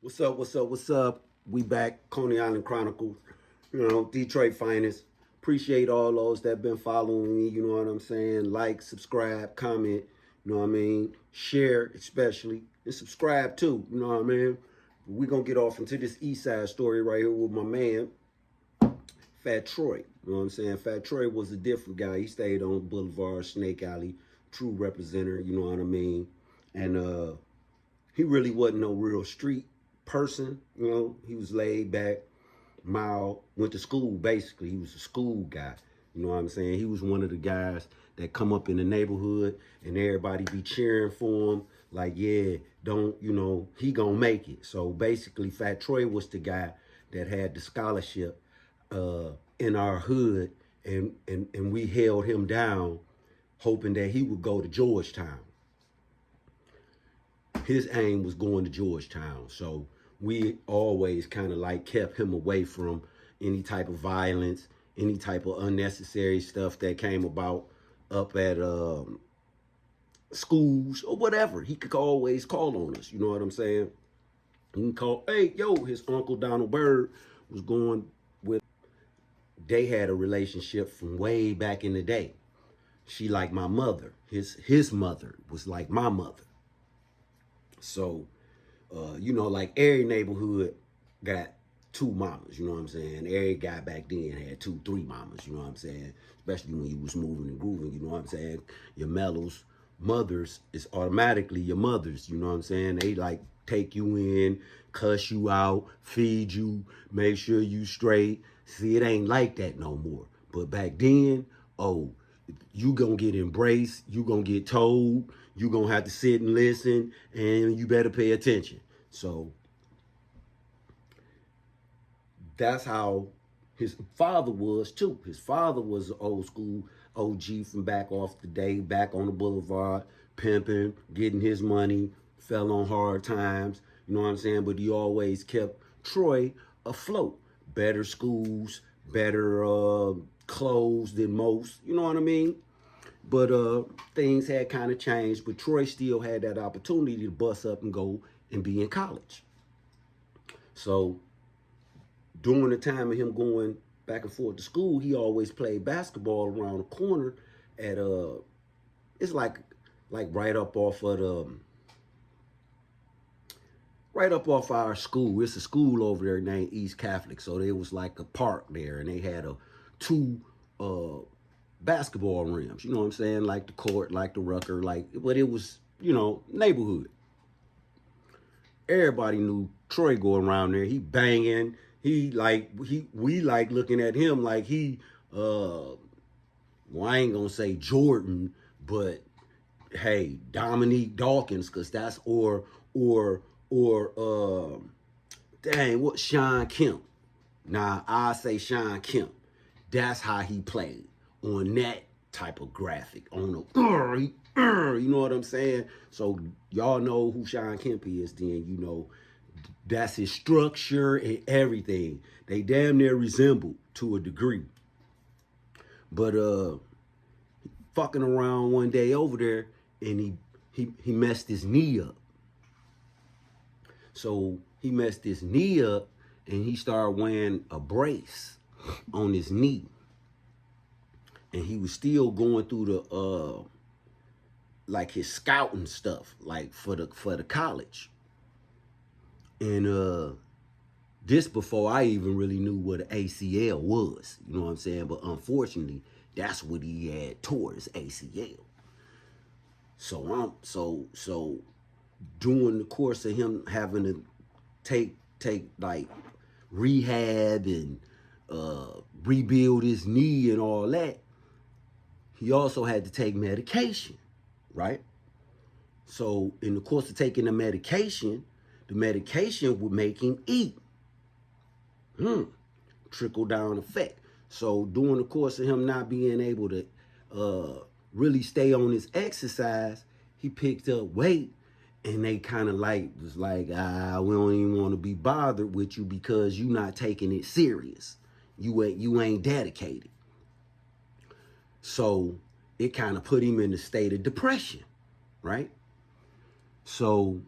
What's up? What's up? What's up? We back, Coney Island Chronicles. Detroit finest. Appreciate all those that been following me. You know what I'm saying? Like, subscribe, comment. You know what I mean? Share, especially, and subscribe too. You know what I mean? We gonna get off into this Eastside story right here with my man, Fat Troy. You know what I'm saying? Fat Troy was a different guy. He stayed on Boulevard, Snake Alley, true representative. You know what I mean? And he really wasn't no real street person. He was laid back, mild, went to school basically. He was a school guy. You know what I'm saying? He was one of the guys that come up in the neighborhood and everybody be cheering for him. Like, yeah, don't, he gonna make it. So basically, Fat Troy was the guy that had the scholarship in our hood, and we held him down, hoping that he would go to Georgetown. His aim was going to Georgetown. So we always kind of like kept him away from any type of violence, any type of unnecessary stuff that came about up at schools or whatever. He could always call on us. You know what I'm saying? He can call, hey, yo, his uncle Donald Byrd was going with, they had a relationship from way back in the day. She like my mother. His mother was like my mother. So, like every neighborhood got two mamas, you know what I'm saying? Every guy back then had 2, 3 mamas, you know what I'm saying? Especially when you was moving and grooving, you know what I'm saying? Your mellows, mothers is automatically your mothers, you know what I'm saying? They like take you in, cuss you out, feed you, make sure you straight. See, it ain't like that no more. But back then, oh, you gonna get embraced, you gonna get told, you gonna have to sit and listen, and you better pay attention. So that's how his father was too. His father was an old school OG from back off the day, back on the boulevard, pimping, getting his money, fell on hard times, you know what I'm saying? But he always kept Troy afloat. Better schools, better clothes than most, you know what I mean? But things had kind of changed, but Troy still had that opportunity to bust up and go and be in college. So during the time of him going back and forth to school, he always played basketball around the corner at it's like right up off of the right up off our school. It's a school over there named East Catholic. So there was like a park there, and they had two basketball rims. You know what I'm saying? Like the court, like the Rucker, but it was, neighborhood. Everybody knew Troy going around there. He banging. We like looking at him like he, well, I ain't gonna say Jordan, but hey, Dominique Dawkins, cause that's or dang, what, Sean Kemp. Nah, I say Sean Kemp. That's how he played on that type of graphic. On the, you know what I'm saying? So y'all know who Sean Kemp is, then you know that's his structure and everything. They damn near resemble to a degree. But fucking around one day over there, and he messed his knee up. So he messed his knee up, and he started wearing a brace on his knee. And he was still going through the like his scouting stuff, like for the college. And this before I even really knew what an ACL was, you know what I'm saying? But unfortunately, that's what he had tore, his ACL. So during the course of him having to take like rehab and rebuild his knee and all that, he also had to take medication, right? So in the course of taking the medication would make him eat. Trickle down effect. So during the course of him not being able to really stay on his exercise, he picked up weight, and they kind of was like, we don't even want to be bothered with you because you're not taking it serious. You ain't dedicated. So it kind of put him in a state of depression, right? So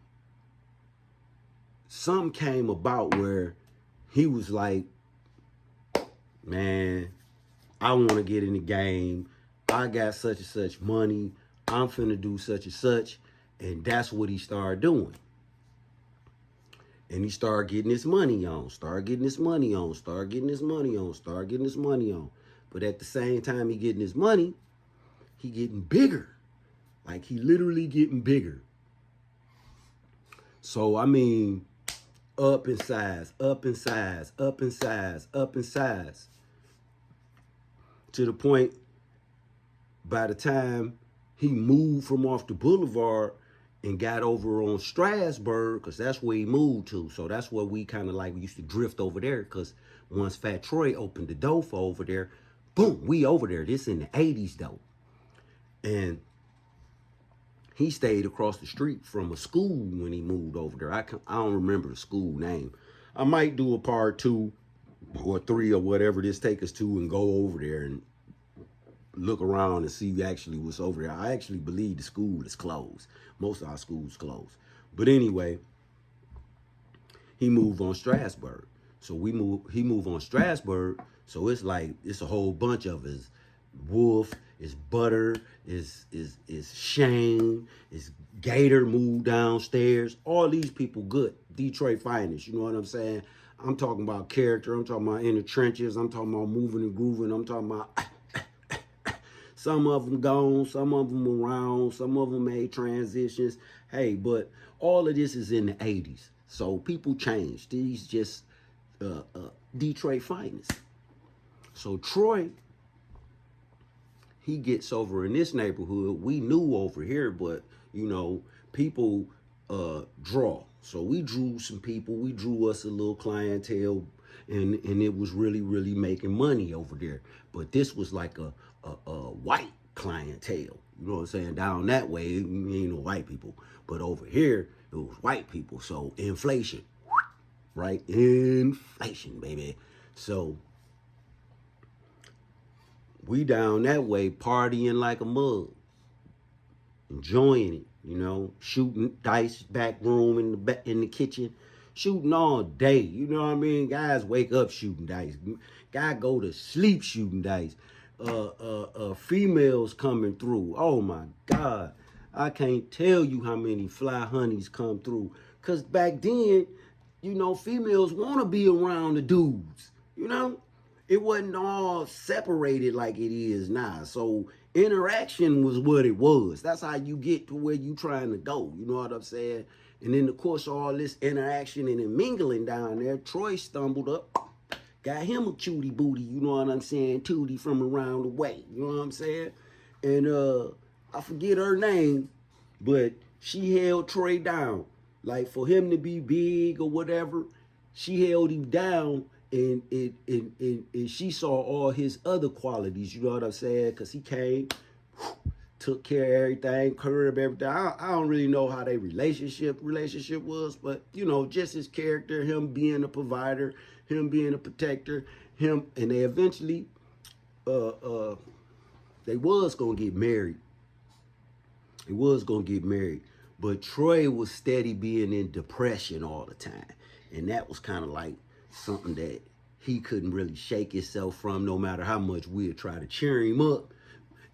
something came about where he was like, man, I want to get in the game. I got such and such money. I'm finna do such and such. And that's what he started doing. And he started getting his money on, started getting his money on, started getting his money on, started getting his money on. But at the same time he getting his money, he getting bigger. Like he literally getting bigger. So, I mean, up in size, up in size, up in size, up in size. To the point, by the time he moved from off the boulevard and got over on Strasburg, because that's where he moved to. So that's where we kind of like we used to drift over there, because once Fat Troy opened the door for over there, boom, we over there. This in the 80s, though. And he stayed across the street from a school when he moved over there. I don't remember the school name. I might do a part 2 or 3 or whatever this take us to and go over there and look around and see actually what's over there. I actually believe the school is closed. Most of our schools closed. But anyway, he moved on Strasburg. So he moved on Strasburg. So it's like, it's a whole bunch of us. Wolf, is Butter, is Shane, is Gator moved downstairs. All these people good. Detroit finest, you know what I'm saying? I'm talking about character. I'm talking about in the trenches. I'm talking about moving and grooving. I'm talking about some of them gone, some of them around, some of them made transitions. Hey, but all of this is in the 80s. So people changed. These just Detroit finest. So Troy, he gets over in this neighborhood. We knew over here, but, you know, people draw. So we drew some people. We drew us a little clientele, and it was really, really making money over there. But this was like a white clientele. You know what I'm saying? Down that way, it ain't no white people. But over here, it was white people. So inflation, right? Inflation, baby. So we down that way partying like a mug, enjoying it, you know, shooting dice back room in the kitchen, shooting all day. You know what I mean? Guys wake up shooting dice. Guys go to sleep shooting dice. Females coming through. Oh my God. I can't tell you how many fly honeys come through. Cause back then, you know, females want to be around the dudes, you know? It wasn't all separated like it is now. So interaction was what it was. That's how you get to where you trying to go. You know what I'm saying? And in the course of all this interaction and mingling down there, Troy stumbled up, got him a cutie booty, you know what I'm saying? Tootie from around the way, you know what I'm saying? And I forget her name, but she held Troy down. Like for him to be big or whatever, she held him down. And she saw all his other qualities, you know what I'm saying? Because he came, took care of everything, curb everything. I don't really know how their relationship was, but, you know, just his character, him being a provider, him being a protector, and they eventually, they was going to get married. They was going to get married. But Troy was steady being in depression all the time. And that was kind of like something that he couldn't really shake himself from, no matter how much we'd try to cheer him up.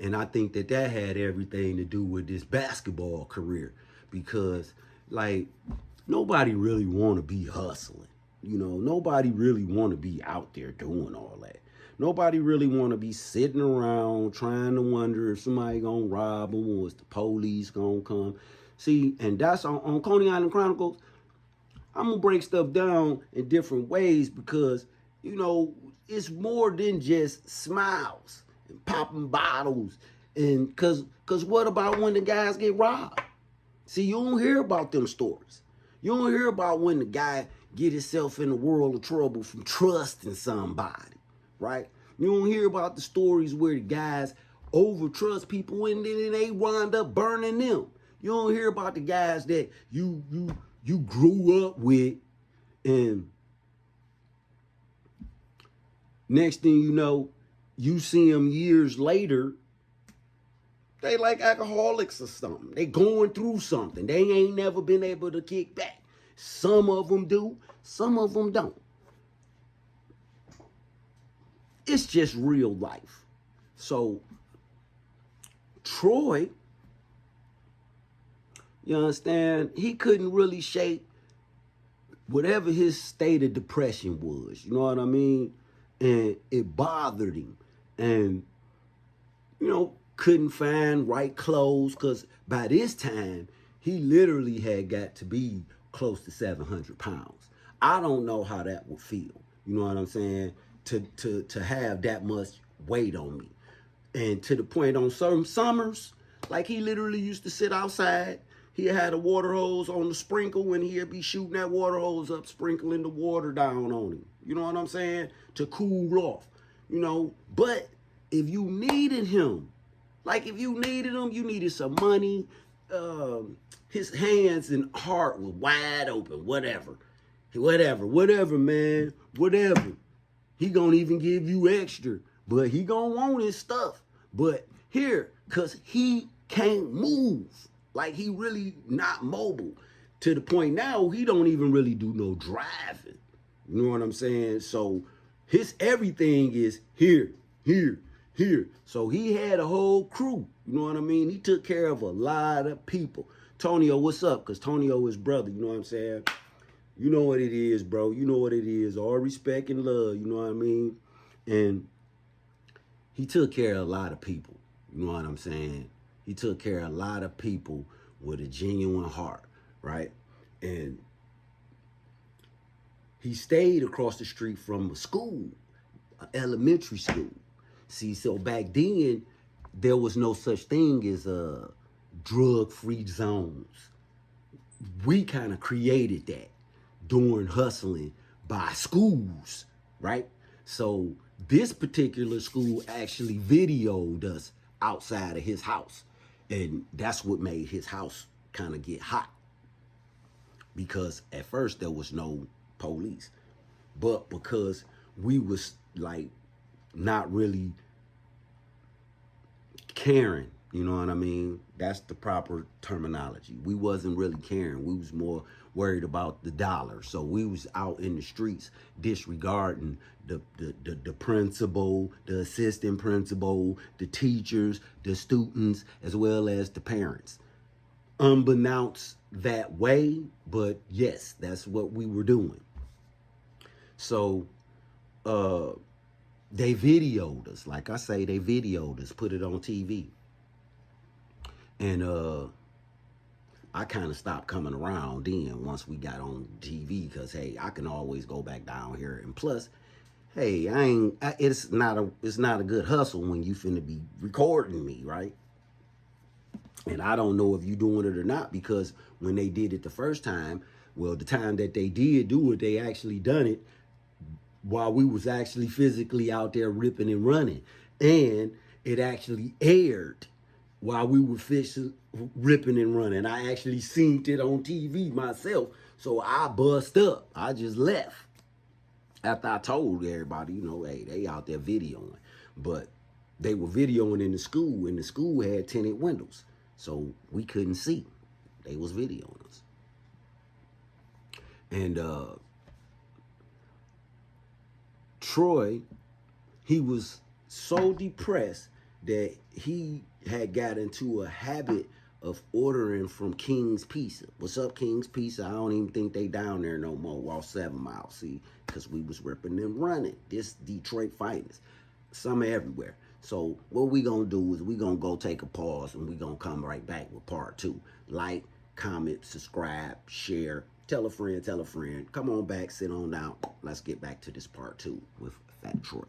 And I think that had everything to do with this basketball career, because like nobody really want to be hustling. You know, nobody really want to be out there doing all that. Nobody really want to be sitting around trying to wonder if somebody gonna rob them or if the police gonna come. See, and that's on Coney Island Chronicles. I'm going to break stuff down in different ways because, you know, it's more than just smiles and popping bottles. And because what about when the guys get robbed? See, you don't hear about them stories. You don't hear about when the guy get himself in a world of trouble from trusting somebody, right? You don't hear about the stories where the guys overtrust people and then they wind up burning them. You don't hear about the guys that you grew up with, and next thing you know, you see them years later, they like alcoholics or something. They going through something. They ain't never been able to kick back. Some of them do, some of them don't. It's just real life. So Troy, you understand, he couldn't really shake whatever his state of depression was, you know what I mean? And it bothered him. And, you know, couldn't find right clothes, because by this time, he literally had got to be close to 700 pounds. I don't know how that would feel, you know what I'm saying, to have that much weight on me. And to the point on certain summers, like he literally used to sit outside. He had a water hose on the sprinkle, and he'd be shooting that water hose up, sprinkling the water down on him. You know what I'm saying? To cool off, you know. But if you needed him, like if you needed him, you needed some money, his hands and heart were wide open, whatever, man, whatever. He gonna even give you extra, but he gonna want his stuff. But here, cause he can't move. Like, he really not mobile, to the point now he don't even really do no driving. You know what I'm saying? So his everything is here. So he had a whole crew. You know what I mean? He took care of a lot of people. Tonio, what's up? Because Tonio is brother. You know what I'm saying? You know what it is, bro. You know what it is. All respect and love. You know what I mean? And he took care of a lot of people. You know what I'm saying? He took care of a lot of people with a genuine heart, right? And he stayed across the street from a school, an elementary school. See, so back then, there was no such thing as drug-free zones. We kind of created that during hustling by schools, right? So this particular school actually videoed us outside of his house. And that's what made his house kind of get hot. Because at first there was no police. But because we was like not really caring, you know what I mean? That's the proper terminology. We wasn't really caring. We was more worried about the dollar. So we was out in the streets disregarding the principal, the assistant principal, the teachers, the students, as well as the parents. Unbeknownst that way, but yes, that's what we were doing. So they videoed us. Like I say, they videoed us, put it on TV. And I kind of stopped coming around then once we got on TV, because hey, I can always go back down here. And plus, hey, it's not a good hustle when you finna be recording me, right? And I don't know if you doing it or not, because when they did it the first time, well, the time that they did do it, they actually done it while we was actually physically out there ripping and running. And it actually aired while we were ripping and running. I actually seen it on TV myself. So I bust up. I just left after I told everybody, you know, hey, they out there videoing. But they were videoing in the school, and the school had tinted windows. So we couldn't see. They was videoing us. And Troy, he was so depressed that he had got into a habit of ordering from King's Pizza. What's up, King's Pizza? I don't even think they down there no more, off 7 Mile, see? Because we was ripping and running. This Detroit finest. Some everywhere. So what we gonna do is we gonna go take a pause, and we gonna come right back with part 2. Like, comment, subscribe, share, tell a friend, tell a friend. Come on back, sit on down. Let's get back to this part 2 with Fat Troy.